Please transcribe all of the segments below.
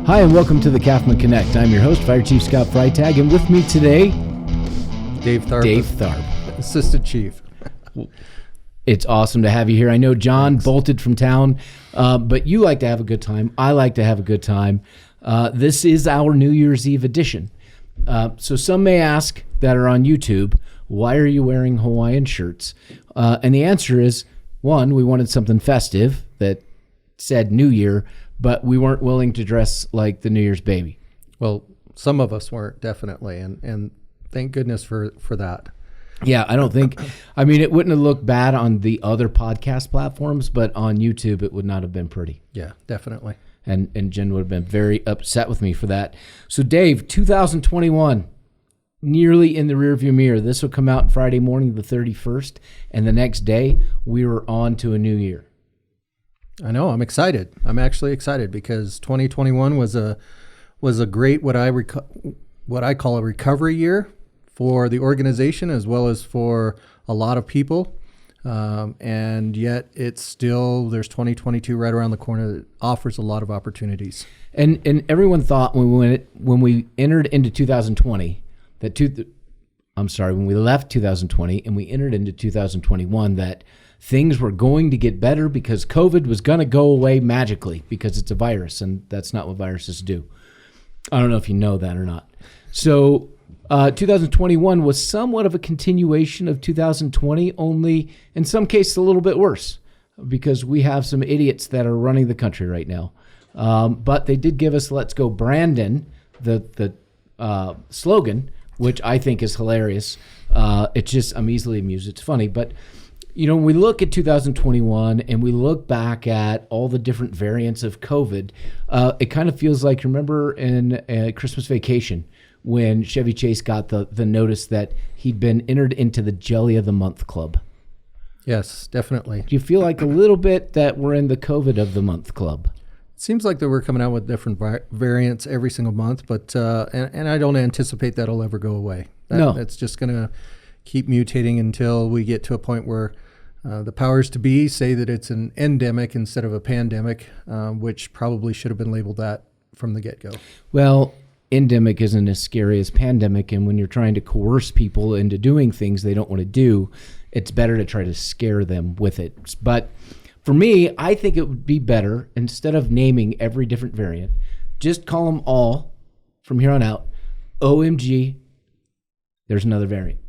Hi, and welcome to the CAFMA Connect. I'm your host, Fire Chief Scott Freitag, and with me today, Dave Tharp. Assistant Chief. It's awesome to have you here. I know John bolted from town, but you like to have a good time. I like to have a good time. This is our New Year's Eve edition. So some may ask that are on YouTube, why are you wearing Hawaiian shirts? And the answer is, one, we wanted something festive that said New Year, but we weren't willing to dress like the New Year's baby. Well, some of us weren't, definitely, and thank goodness for that. Yeah, I don't think, it wouldn't have looked bad on the other podcast platforms, but on YouTube, it would not have been pretty. Yeah, definitely. And Jen would have been very upset with me for that. So Dave, 2021, nearly in the rearview mirror. This will come out Friday morning, the 31st, and the next day, we were on to a new year. I know. I'm excited. I'm actually excited because 2021 was a great what I call a recovery year for the organization as well as for a lot of people. And yet it's still, there's 2022 right around the corner that offers a lot of opportunities. And everyone thought when we entered into 2020 when we left 2020 and we entered into 2021 that things were going to get better because COVID was going to go away magically because it's a virus, and that's not what viruses do. I don't know if you know that or not. So 2021 was somewhat of a continuation of 2020, only in some cases a little bit worse because we have some idiots that are running the country right now. But they did give us "Let's Go Brandon," the slogan, which I think is hilarious. It's just, I'm easily amused. It's funny, but when we look at 2021 and we look back at all the different variants of COVID, it kind of feels like, remember in Christmas Vacation when Chevy Chase got the notice that he'd been entered into the Jelly of the Month Club? Yes, definitely. Do you feel like a little bit that we're in the COVID of the Month Club? It seems like that we're coming out with different variants every single month, but and I don't anticipate that'll ever go away. It's just going to keep mutating until we get to a point where the powers to be say that it's an endemic instead of a pandemic, which probably should have been labeled that from the get-go. Well, endemic isn't as scary as pandemic, and when you're trying to coerce people into doing things they don't want to do, it's better to try to scare them with it. But for me, I think it would be better, instead of naming every different variant, just call them all, from here on out, OMG, there's another variant.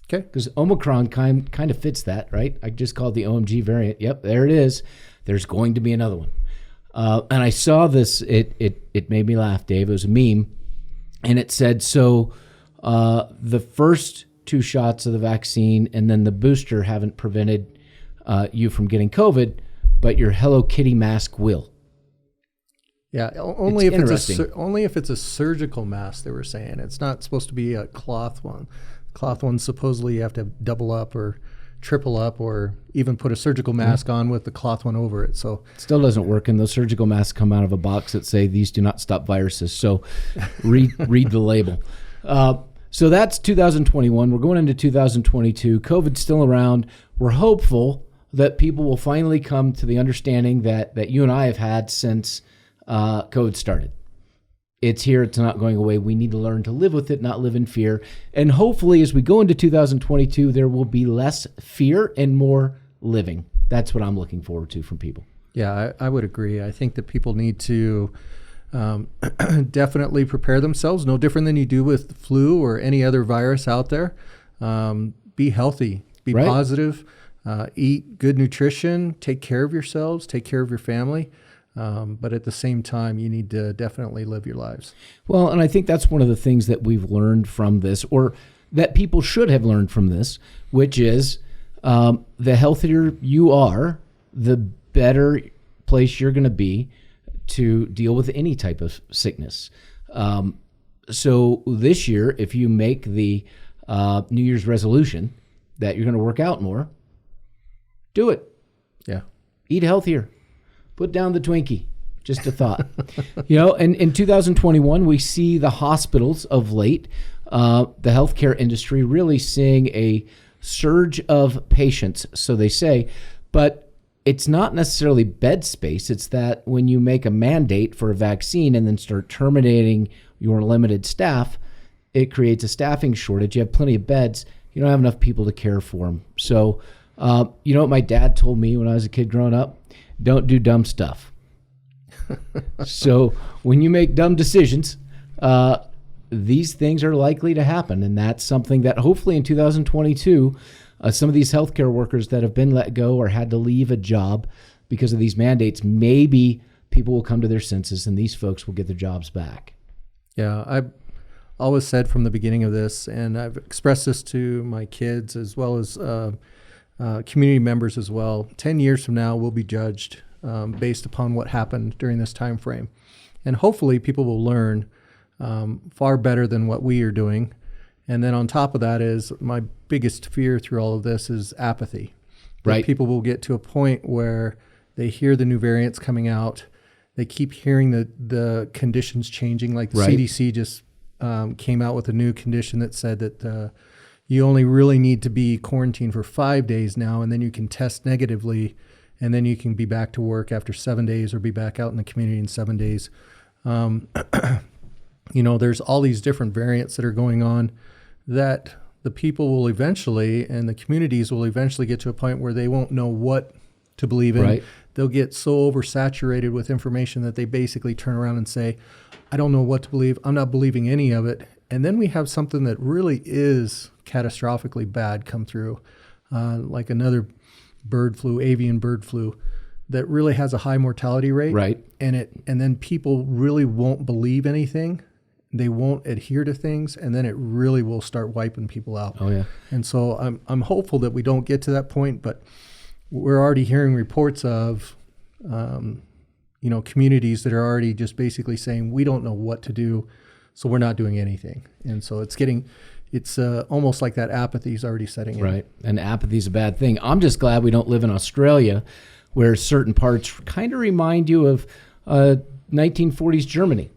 Okay, because Omicron kind of fits that, right? I just called the OMG variant. Yep, there it is. There's going to be another one. And I saw this. It made me laugh, Dave. It was a meme, and it said, so the first 2 shots of the vaccine and then the booster haven't prevented you from getting COVID, but your Hello Kitty mask will. Yeah, only if it's a surgical mask. They were saying it's not supposed to be a cloth one. Cloth ones, supposedly you have to double up or triple up or even put a surgical mask on with the cloth one over it. So it still doesn't work, and those surgical masks come out of a box that say these do not stop viruses. So read the label. So that's 2021. We're going into 2022. COVID's still around. We're hopeful that people will finally come to the understanding that you and I have had since COVID started. It's here. It's not going away. We need to learn to live with it, not live in fear. And hopefully, as we go into 2022, there will be less fear and more living. That's what I'm looking forward to from people. Yeah, I would agree. I think that people need to definitely prepare themselves, no different than you do with the flu or any other virus out there. Be healthy, be positive, eat good nutrition, take care of yourselves, take care of your family. But at the same time, you need to definitely live your lives. Well, and I think that's one of the things that we've learned from this, or that people should have learned from this, which is the healthier you are, the better place you're going to be to deal with any type of sickness. So this year, if you make the New Year's resolution that you're going to work out more, do it. Yeah. Eat healthier. Put down the Twinkie. Just a thought. And in 2021, we see the hospitals of late, the healthcare industry really seeing a surge of patients, so they say. But it's not necessarily bed space. It's that when you make a mandate for a vaccine and then start terminating your limited staff, it creates a staffing shortage. You have plenty of beds. You don't have enough people to care for them. So, you know what my dad told me when I was a kid growing up? Don't do dumb stuff. So when you make dumb decisions, these things are likely to happen. And that's something that hopefully in 2022, some of these healthcare workers that have been let go or had to leave a job because of these mandates, maybe people will come to their senses and these folks will get their jobs back. Yeah, I've always said from the beginning of this, and I've expressed this to my kids as well as community members as well, 10 years from now we'll be judged based upon what happened during this time frame. And hopefully people will learn far better than what we are doing. And then on top of that is my biggest fear through all of this is apathy. Right. People will get to a point where they hear the new variants coming out. They keep hearing the conditions changing. Like the Right. CDC just came out with a new condition that said that you only really need to be quarantined for 5 days now, and then you can test negatively, and then you can be back to work after 7 days or be back out in the community in 7 days. There's all these different variants that are going on that the people will eventually, and the communities will eventually get to a point where they won't know what to believe in. Right. They'll get so oversaturated with information that they basically turn around and say, I don't know what to believe. I'm not believing any of it. And then we have something that really is catastrophically bad come through, like another avian bird flu, that really has a high mortality rate. Right. And then people really won't believe anything. They won't adhere to things, and then it really will start wiping people out. Oh, yeah. And so I'm hopeful that we don't get to that point, but we're already hearing reports of, communities that are already just basically saying, we don't know what to do, so we're not doing anything. And so it's almost like that apathy is already setting in. Right. And apathy is a bad thing. I'm just glad we don't live in Australia, where certain parts kind of remind you of 1940s Germany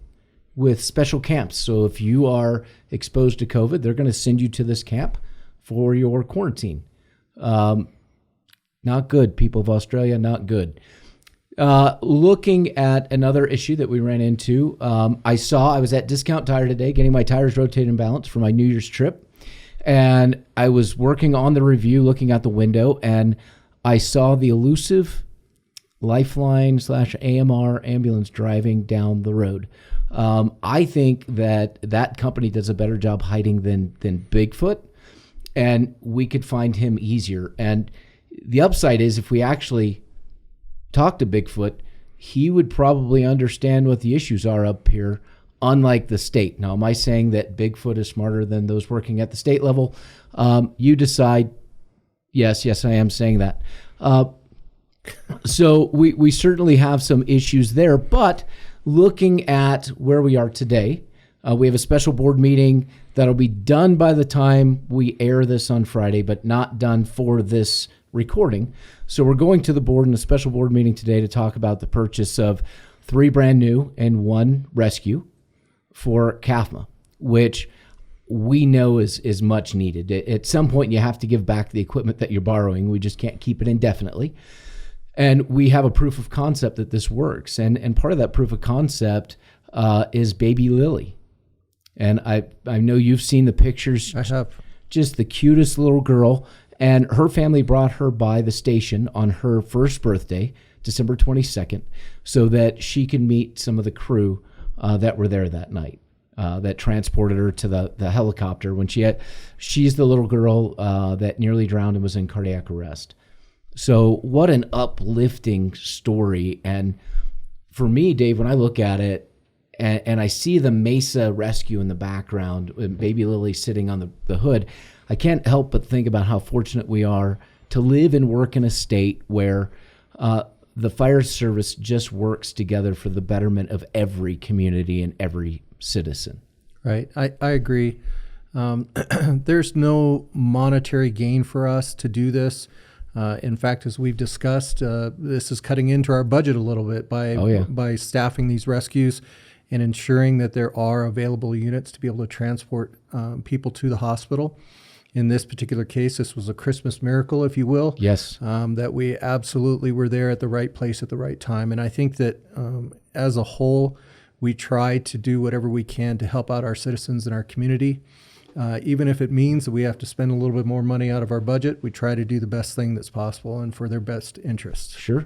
with special camps. So if you are exposed to COVID, they're going to send you to this camp for your quarantine. Not good, people of Australia, not good. Looking at another issue that we ran into, I was at Discount Tire today getting my tires rotated and balanced for my New Year's trip. And I was working on the review, looking out the window, and I saw the elusive Lifeline / AMR ambulance driving down the road. I think that company does a better job hiding than Bigfoot, and we could find him easier. And the upside is if we actually talk to Bigfoot, he would probably understand what the issues are up here, unlike the state. Now, am I saying that Bigfoot is smarter than those working at the state level? You decide. Yes, I am saying that. So we certainly have some issues there, but looking at where we are today, we have a special board meeting that'll be done by the time we air this on Friday, but not done for this recording. So we're going to the board in a special board meeting today to talk about the purchase of 3 brand new and 1 rescue for CAFMA, which we know is much needed. At some point, you have to give back the equipment that you're borrowing. We just can't keep it indefinitely. And we have a proof of concept that this works. And part of that proof of concept is baby Lily. And I know you've seen the pictures. I have. Just the cutest little girl. And her family brought her by the station on her first birthday, December 22nd, so that she can meet some of the crew that were there that night, that transported her to the helicopter when she's the little girl that nearly drowned and was in cardiac arrest. So what an uplifting story. And for me, Dave, when I look at it and I see the Mesa rescue in the background, with baby Lily sitting on the hood, I can't help but think about how fortunate we are to live and work in a state where the fire service just works together for the betterment of every community and every citizen. Right. I agree. There's no monetary gain for us to do this. In fact, as we've discussed, this is cutting into our budget a little bit by staffing these rescues and ensuring that there are available units to be able to transport people to the hospital. in this particular case, this was a Christmas miracle, if you will. Yes. That we absolutely were there at the right place at the right time. And I think that as a whole, we try to do whatever we can to help out our citizens in our community. Even if it means that we have to spend a little bit more money out of our budget, we try to do the best thing that's possible and for their best interest. Sure.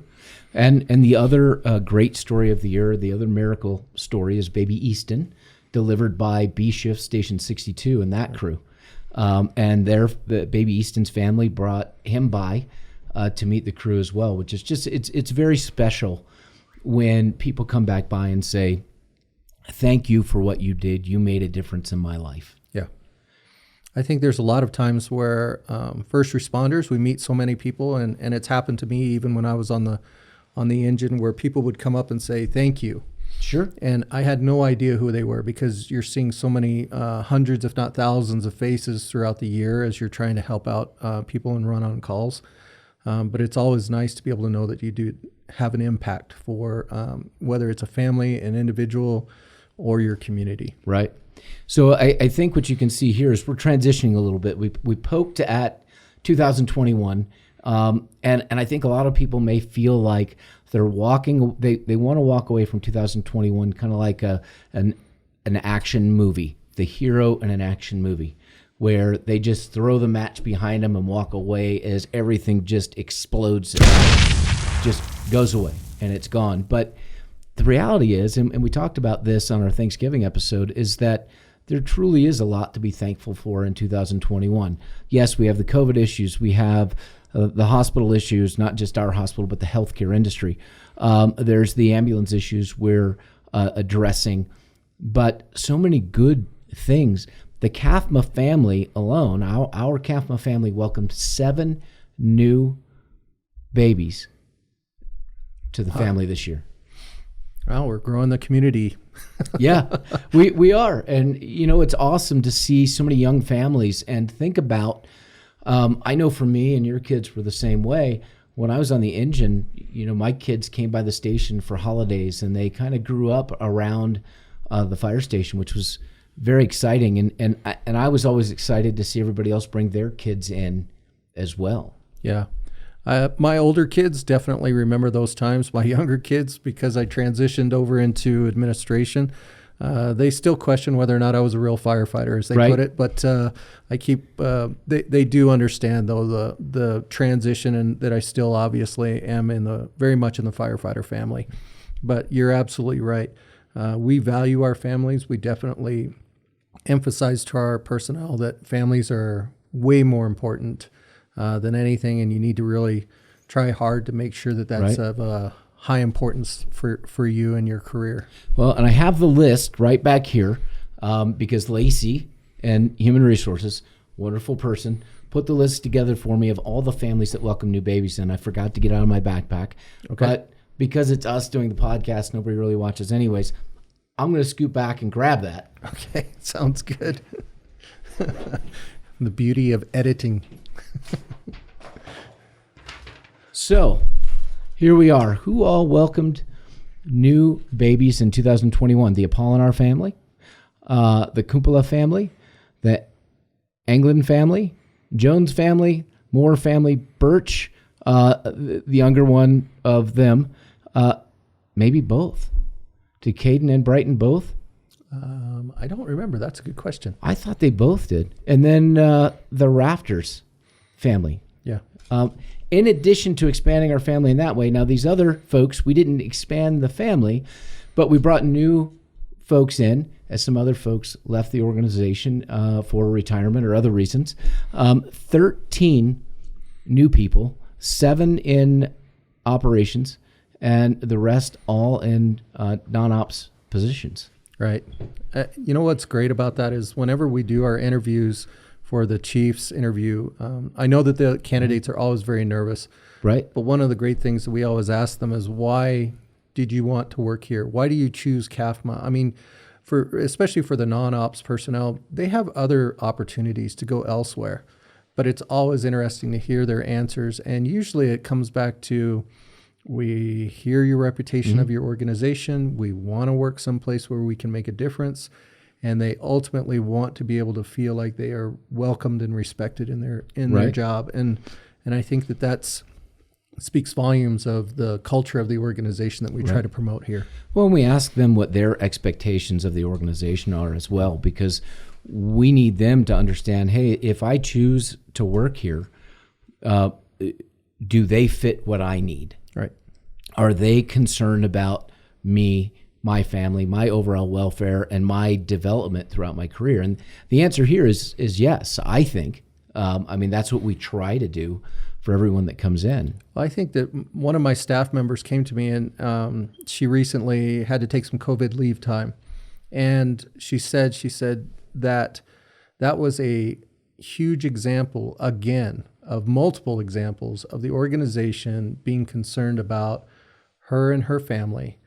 And the other great story of the year, the other miracle story is baby Easton, delivered by B Shift Station 62 and that crew. And the baby Easton's family brought him by to meet the crew as well, which is just, it's very special when people come back by and say, thank you for what you did. You made a difference in my life. Yeah. I think there's a lot of times where first responders, we meet so many people, and it's happened to me even when I was on the engine, where people would come up and say, thank you. Sure. And I had no idea who they were, because you're seeing so many hundreds, if not thousands of faces throughout the year as you're trying to help out people and run on calls. But it's always nice to be able to know that you do have an impact for whether it's a family, an individual, or your community. Right. So I think what you can see here is we're transitioning a little bit. We poked at 2021, and I think a lot of people may feel like they're walking. They want to walk away from 2021 kind of like an action movie, the hero in an action movie, where they just throw the match behind them and walk away as everything just explodes, just goes away and it's gone. But the reality is, and we talked about this on our Thanksgiving episode, is that there truly is a lot to be thankful for in 2021. Yes, we have the COVID issues. We have the hospital issues, not just our hospital, but the healthcare industry. There's the ambulance issues we're addressing, but so many good things. The CAFMA family alone, our CAFMA family welcomed 7 new babies to the family this year. Well, we're growing the community. Yeah, we are. And, you know, it's awesome to see so many young families and think about, I know for me, and your kids were the same way, when I was on the engine, you know, my kids came by the station for holidays and they kind of grew up around the fire station, which was very exciting. And I was always excited to see everybody else bring their kids in as well. Yeah. My older kids definitely remember those times. My younger kids, because I transitioned over into administration, they still question whether or not I was a real firefighter, as they put it. But I keep they do understand, though, the transition, and that I still obviously am very much in the firefighter family. But you're absolutely right. We value our families. We definitely emphasize to our personnel that families are way more important than anything, and you need to really try hard to make sure that that's of high importance for you and your career. Well, and I have the list right back here because Lacey and Human Resources, wonderful person, put the list together for me of all the families that welcome new babies, and I forgot to get out of my backpack. Okay. But because it's us doing the podcast, nobody really watches anyways, I'm going to scoot back and grab that. Okay, sounds good. The beauty of editing. So, here we are. Who all welcomed new babies in 2021? The Apollinar family, the Kumpala family, the Anglin family, Jones family, Moore family, Birch, the younger one of them, maybe both. Did Caden and Brighton both? I don't remember. That's a good question. I thought they both did. And then the Rafters family. Yeah. In addition to expanding our family in that way, now these other folks, we didn't expand the family, but we brought new folks in as some other folks left the organization for retirement or other reasons. 13 new people, 7 in operations, and the rest all in non-ops positions. Right. You know what's great about that is whenever we do our interviews for the Chiefs interview, I know that the candidates are always very nervous. Right. But one of the great things that we always ask them is, why did you want to work here? Why do you choose CAFMA? I mean, especially for the non-ops personnel, they have other opportunities to go elsewhere. But it's always interesting to hear their answers. And usually it comes back to, we hear your reputation of your organization. We want to work someplace where we can make a difference. and they ultimately want to be able to feel like they are welcomed and respected in their job. And I think that speaks volumes of the culture of the organization that we try to promote here. Well, and we ask them what their expectations of the organization are as well, because we need them to understand, hey, if I choose to work here, do they fit what I need? Right. Are they concerned about me, my family, my overall welfare, and my development throughout my career? And the answer here is yes, I think. That's what we try to do for everyone that comes in. Well, I think that one of my staff members came to me, and she recently had to take some COVID leave time. And she said that was a huge example, again, of multiple examples of the organization being concerned about her and her family,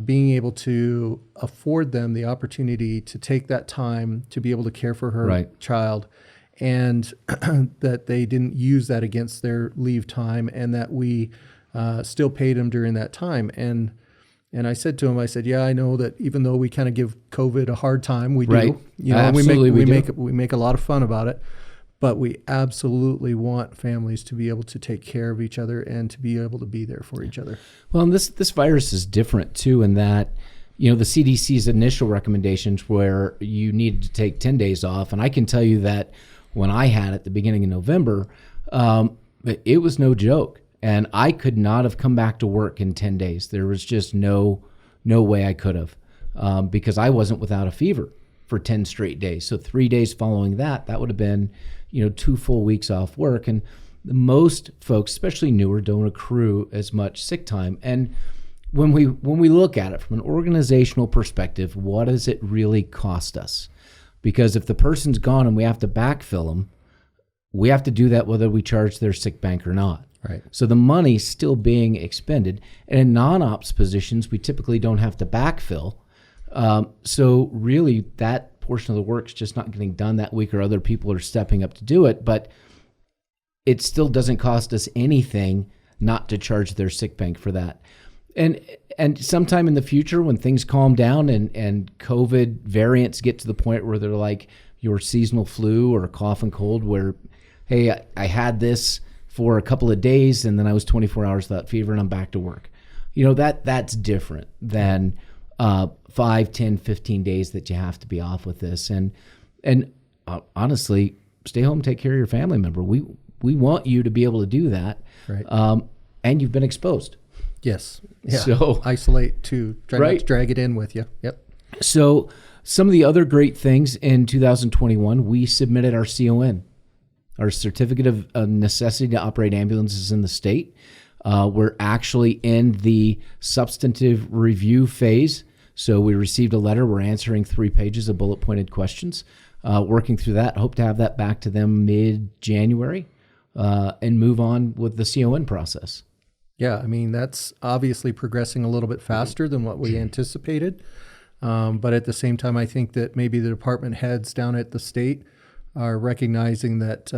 being able to afford them the opportunity to take that time to be able to care for her child, and that they didn't use that against their leave time, and that we still paid them during that time. And I said to him, yeah, I know that even though we kind of give COVID a hard time, we do. Absolutely, we make a lot of fun about it. But we absolutely want families to be able to take care of each other and to be able to be there for each other. Well, and this virus is different too, in that, the CDC's initial recommendations where you needed to take 10 days off. And I can tell you that when I had at the beginning of November, it was no joke. And I could not have come back to work in 10 days. There was just no way I could have, because I wasn't without a fever for 10 straight days. So 3 days following that would have been 2 full weeks off work. And most folks, especially newer, don't accrue as much sick time. And when we look at it from an organizational perspective, what does it really cost us? Because if the person's gone and we have to backfill them, we have to do that whether we charge their sick bank or not. Right. So the money's still being expended. And in non-ops positions, we typically don't have to backfill. So really that portion of the work's just not getting done that week, or other people are stepping up to do it, but it still doesn't cost us anything not to charge their sick bank for that. And sometime in the future, when things calm down and COVID variants get to the point where they're like your seasonal flu or a cough and cold, where, hey, I had this for a couple of days and then I was 24 hours without fever and I'm back to work. That's different than 5, 10, 15 days that you have to be off with this. And honestly, stay home, take care of your family member. We want you to be able to do that. Right. And you've been exposed. Yes. Yeah. So isolate too. Try not to drag it in with you. Yep. So some of the other great things in 2021, we submitted our CON, our Certificate of Necessity to Operate Ambulances in the state. We're actually in the substantive review phase. So we received a letter. We're answering 3 pages of bullet-pointed questions, working through that. Hope to have that back to them mid-January and move on with the CON process. Yeah, that's obviously progressing a little bit faster than what we anticipated. But at the same time, I think that maybe the department heads down at the state are recognizing that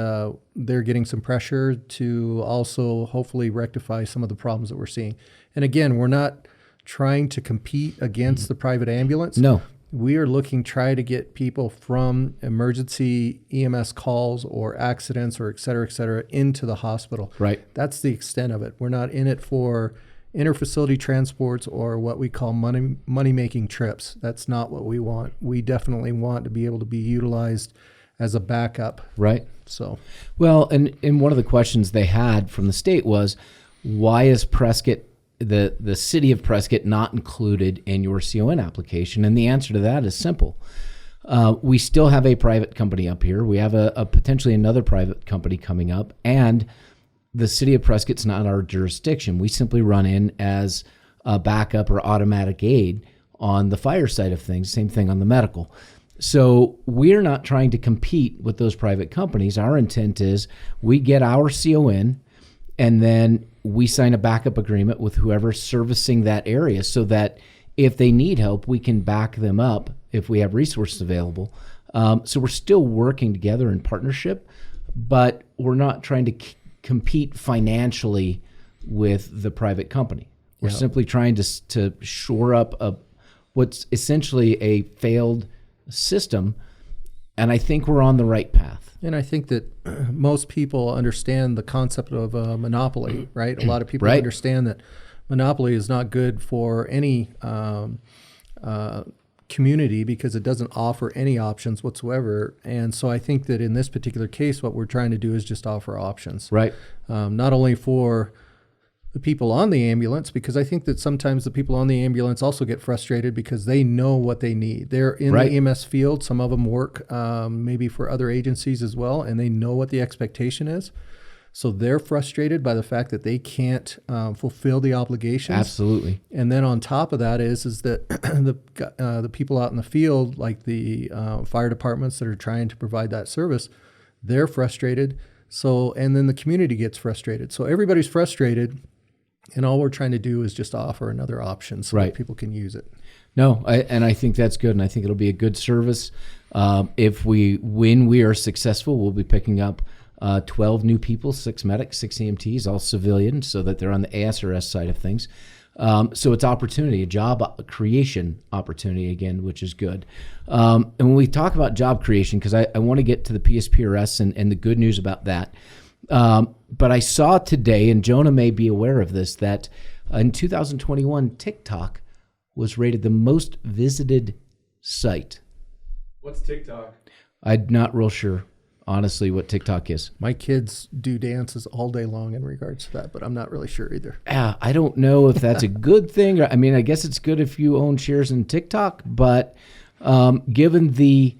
they're getting some pressure to also hopefully rectify some of the problems that we're seeing. And again, we're not trying to compete against the private ambulance. No. We are try to get people from emergency EMS calls or accidents or et cetera, into the hospital. Right. That's the extent of it. We're not in it for interfacility transports or what we call money-making trips. That's not what we want. We definitely want to be able to be utilized as a backup. Right. So, well, and one of the questions they had from the state was, why is Prescott, the city of Prescott, not included in your CON application? And the answer to that is simple. We still have a private company up here. We have a potentially another private company coming up, and the city of Prescott's not our jurisdiction. We simply run in as a backup or automatic aid on the fire side of things. Same thing on the medical. So we're not trying to compete with those private companies. Our intent is we get our CON, and then we sign a backup agreement with whoever's servicing that area so that if they need help, we can back them up if we have resources available. So we're still working together in partnership, but we're not trying to compete financially with the private company. We're simply trying to shore up what's essentially a failed system, and I think we're on the right path. And I think that most people understand the concept of a monopoly, right? A lot of people Right. understand that monopoly is not good for any community because it doesn't offer any options whatsoever. And so I think that in this particular case, what we're trying to do is just offer options. Right. Not only for the people on the ambulance, because I think that sometimes the people on the ambulance also get frustrated because they know what they need. They're in Right. the EMS field. Some of them work maybe for other agencies as well, and they know what the expectation is. So they're frustrated by the fact that they can't fulfill the obligations. Absolutely. And then on top of that is that the people out in the field, like the fire departments that are trying to provide that service, they're frustrated. So, and then the community gets frustrated. So everybody's frustrated, and all we're trying to do is just offer another option so Right. that people can use it. No, I think that's good, and I think it'll be a good service. When we are successful, we'll be picking up 12 new people, 6 medics, 6 EMTs, all civilian, so that they're on the ASRS side of things. So it's opportunity, a job creation opportunity again, which is good. And when we talk about job creation, because I want to get to the PSPRS and the good news about that. But I saw today, and Jonah may be aware of this, that in 2021, TikTok was rated the most visited site. What's TikTok? I'm not real sure, honestly, what TikTok is. My kids do dances all day long in regards to that, but I'm not really sure either. I don't know if that's a good thing. I mean, I guess it's good if you own shares in TikTok, but given the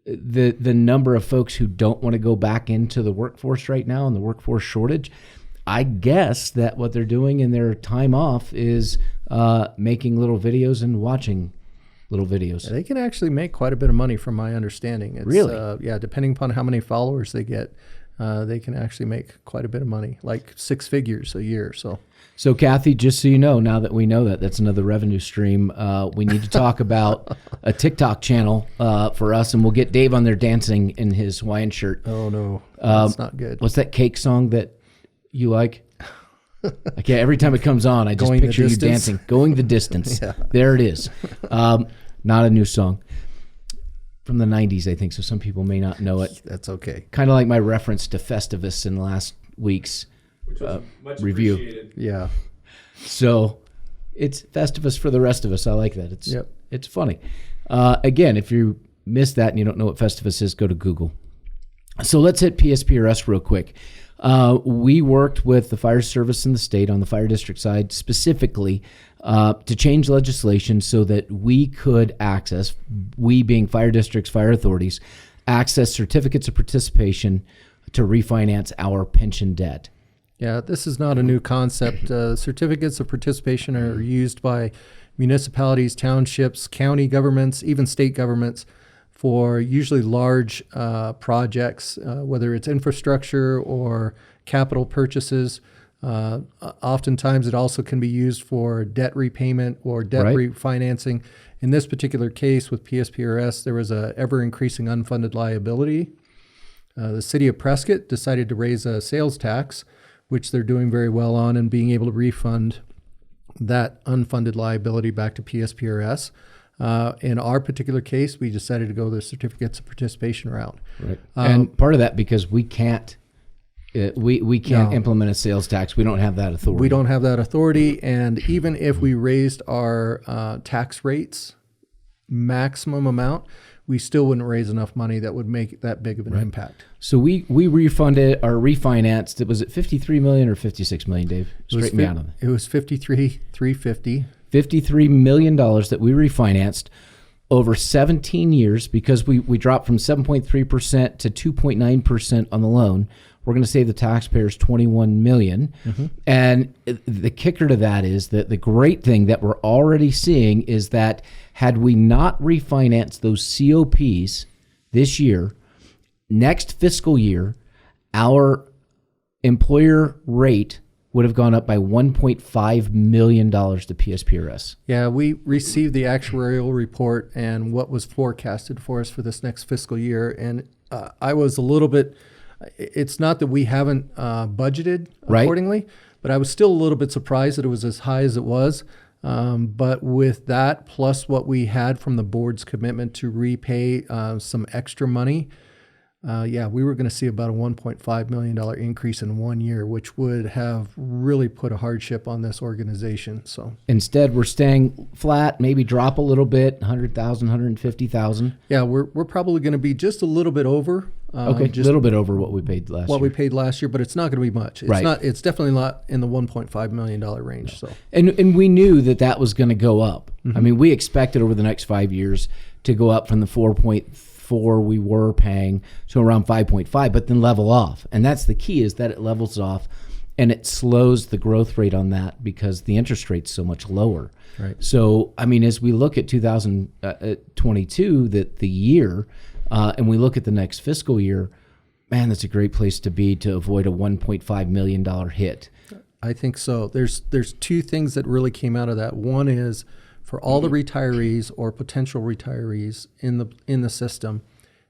number of folks who don't want to go back into the workforce right now and the workforce shortage, I guess that what they're doing in their time off is making little videos and watching little videos. They can actually make quite a bit of money from my understanding. It's, Really? Yeah, depending upon how many followers they get, they can actually make quite a bit of money, like 6 figures a year. So Kathy, just so you know, now that we know that, that's another revenue stream. We need to talk about a TikTok channel for us, and we'll get Dave on there dancing in his Hawaiian shirt. Oh no, that's not good. What's that cake song that you like? Okay, every time it comes on, I just Going the picture you Distance? dancing. Going the Distance. Yeah. There it is. Not a new song. From the 90s, I think, so some people may not know it. That's okay. Kind of like my reference to Festivus in last week's Which was much review. appreciated. Yeah. So it's Festivus for the rest of us. I like that. Yep. It's funny. Again, if you missed that and you don't know what Festivus is, go to Google. So let's hit PSPRS real quick. We worked with the fire service in the state on the fire district side specifically to change legislation so that we could access, we being fire districts, fire authorities, access certificates of participation to refinance our pension debt. Yeah, this is not a new concept. Certificates of participation are used by municipalities, townships, county governments, even state governments for usually large projects, whether it's infrastructure or capital purchases. Oftentimes it also can be used for debt repayment or debt Right. refinancing. In this particular case with PSPRS, there was a ever-increasing unfunded liability. The city of Prescott decided to raise a sales tax, which they're doing very well on, and being able to refund that unfunded liability back to PSPRS. In our particular case, we decided to go the certificates of participation route. Right. And part of that because we can't we can't No. implement a sales tax. We don't have that authority. We don't have that authority, and even if we raised our tax rates maximum amount, we still wouldn't raise enough money that would make that big of an impact. So we refunded or refinanced. It was at $53 million or $56 million, Dave? Straighten me out on that. It was $53,350. $53 million that we refinanced over 17 years because we dropped from 7.3% to 2.9% on the loan. We're going to save the taxpayers $21 million. Mm-hmm. And the kicker to that is that the great thing that we're already seeing is that had we not refinanced those COPs this year, next fiscal year, our employer rate would have gone up by $1.5 million to PSPRS. Yeah, we received the actuarial report and what was forecasted for us for this next fiscal year. And I was a little bit, it's not that we haven't budgeted Right. accordingly, but I was still a little bit surprised that it was as high as it was. But with that, plus what we had from the board's commitment to repay some extra money, we were going to see about a $1.5 million increase in 1 year, which would have really put a hardship on this organization. So instead, we're staying flat, maybe drop a little bit, 100,000, 150,000. Yeah, we're probably going to be just a little bit over. Okay, just a little bit over what we paid last year. What we paid last year, but it's not going to be much. It's right. It's definitely not in the $1.5 million range. So, and we knew that was going to go up. I mean, we expected over the next 5 years to go up from the 4.4 we were paying to around 5.5, but then level off. And that's the key, is that it levels off, and it slows the growth rate on that because the interest rate's so much lower. Right. So, I mean, as we look at 2022, the year. And we look at the next fiscal year, man, that's a great place to be to avoid a $1.5 million hit. I think so. There's two things that really came out of that. One is for all the retirees or potential retirees in the system,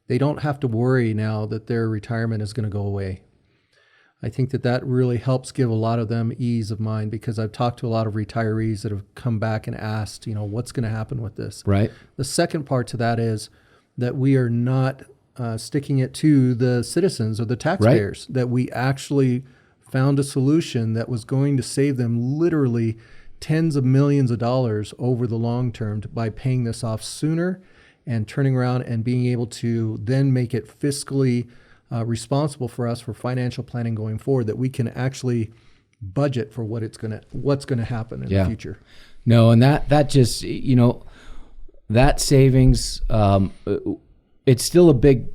they don't have to worry now that their retirement is going to go away. I think that really helps give a lot of them ease of mind, because I've talked to a lot of retirees that have come back and asked, what's going to happen with this? Right. The second part to that is that we are not sticking it to the citizens or the taxpayers, right. That we actually found a solution that was going to save them literally tens of millions of dollars over the long term by paying this off sooner and turning around and being able to then make it fiscally responsible for us for financial planning going forward, that we can actually budget for what's going to happen in the future. No, and that just, that savings, it's still a big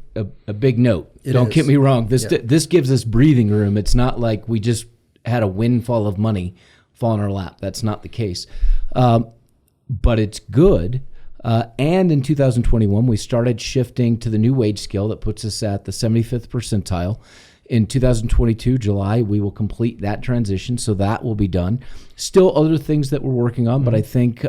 note. Don't get me wrong. This gives us breathing room. It's not like we just had a windfall of money fall in our lap. That's not the case. But it's good. And in 2021, we started shifting to the new wage scale that puts us at the 75th percentile. In 2022, July, we will complete that transition, so that will be done. Still other things that we're working on, but I think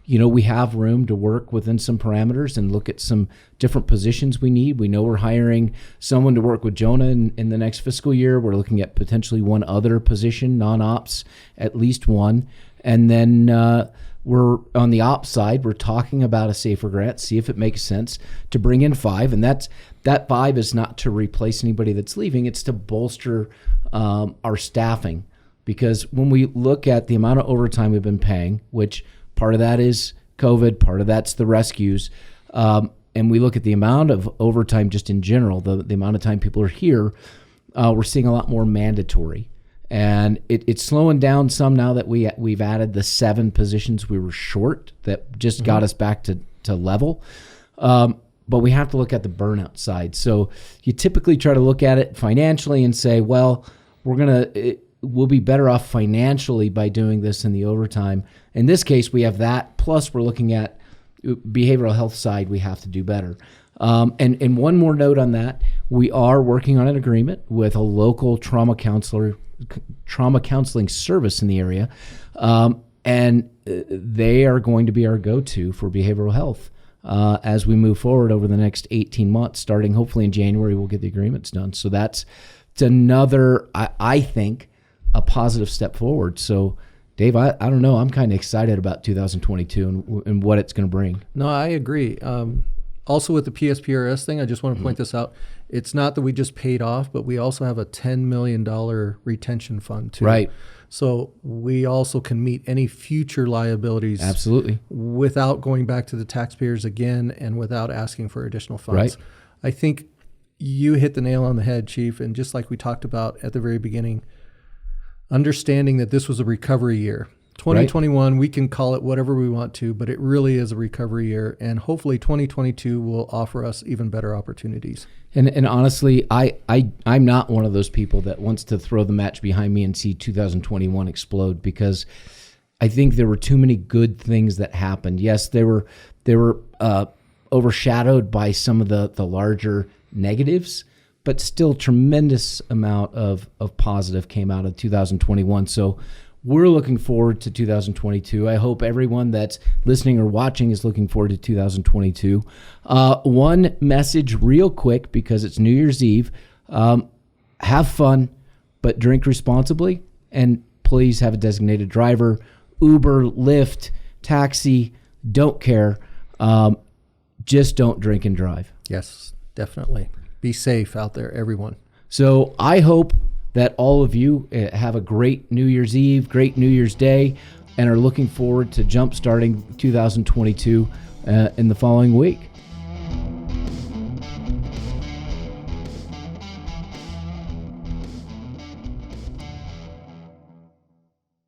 we have room to work within some parameters and look at some different positions we need. We know we're hiring someone to work with Jonah in the next fiscal year. We're looking at potentially one other position, non-ops, at least one. And then we're on the ops side, we're talking about a SAFER grant, see if it makes sense to bring in 5. And that 5 is not to replace anybody that's leaving. It's to bolster our staffing. Because when we look at the amount of overtime we've been paying, which part of that is COVID, part of that's the rescues, and we look at the amount of overtime just in general, the amount of time people are here, we're seeing a lot more mandatory. And it's slowing down some now that we've added the 7 positions we were short that just got us back to level. But we have to look at the burnout side. So you typically try to look at it financially and say, well, we'll be better off financially by doing this in the overtime. In this case, we have that. Plus, we're looking at behavioral health side. We have to do better. And one more note on that: we are working on an agreement with a local trauma counseling service in the area, and they are going to be our go-to for behavioral health as we move forward over the next 18 months. Starting hopefully in January, we'll get the agreements done. So it's another, I think, a positive step forward. So, Dave, I don't know. I'm kind of excited about 2022 and what it's going to bring. No, I agree. Also with the PSPRS thing, I just want to point this out. It's not that we just paid off, but we also have a $10 million retention fund too. Right. So we also can meet any future liabilities. Absolutely. Without going back to the taxpayers again and without asking for additional funds. Right. I think you hit the nail on the head, Chief. And just like we talked about at the very beginning, understanding that this was a recovery year. 2021, we can call it whatever we want to, but it really is a recovery year. And hopefully 2022 will offer us even better opportunities. And honestly, I'm not one of those people that wants to throw the match behind me and see 2021 explode, because I think there were too many good things that happened. Yes, they were overshadowed by some of the larger negatives, but still tremendous amount of positive came out of 2021. So we're looking forward to 2022. I hope everyone that's listening or watching is looking forward to 2022. One message real quick, because it's New Year's Eve. Have fun, but drink responsibly, and please have a designated driver. Uber, Lyft, taxi, don't care. Just don't drink and drive. Yes, definitely. Be safe out there, everyone. So I hope that all of you have a great New Year's Eve, great New Year's Day, and are looking forward to jump starting 2022 in the following week.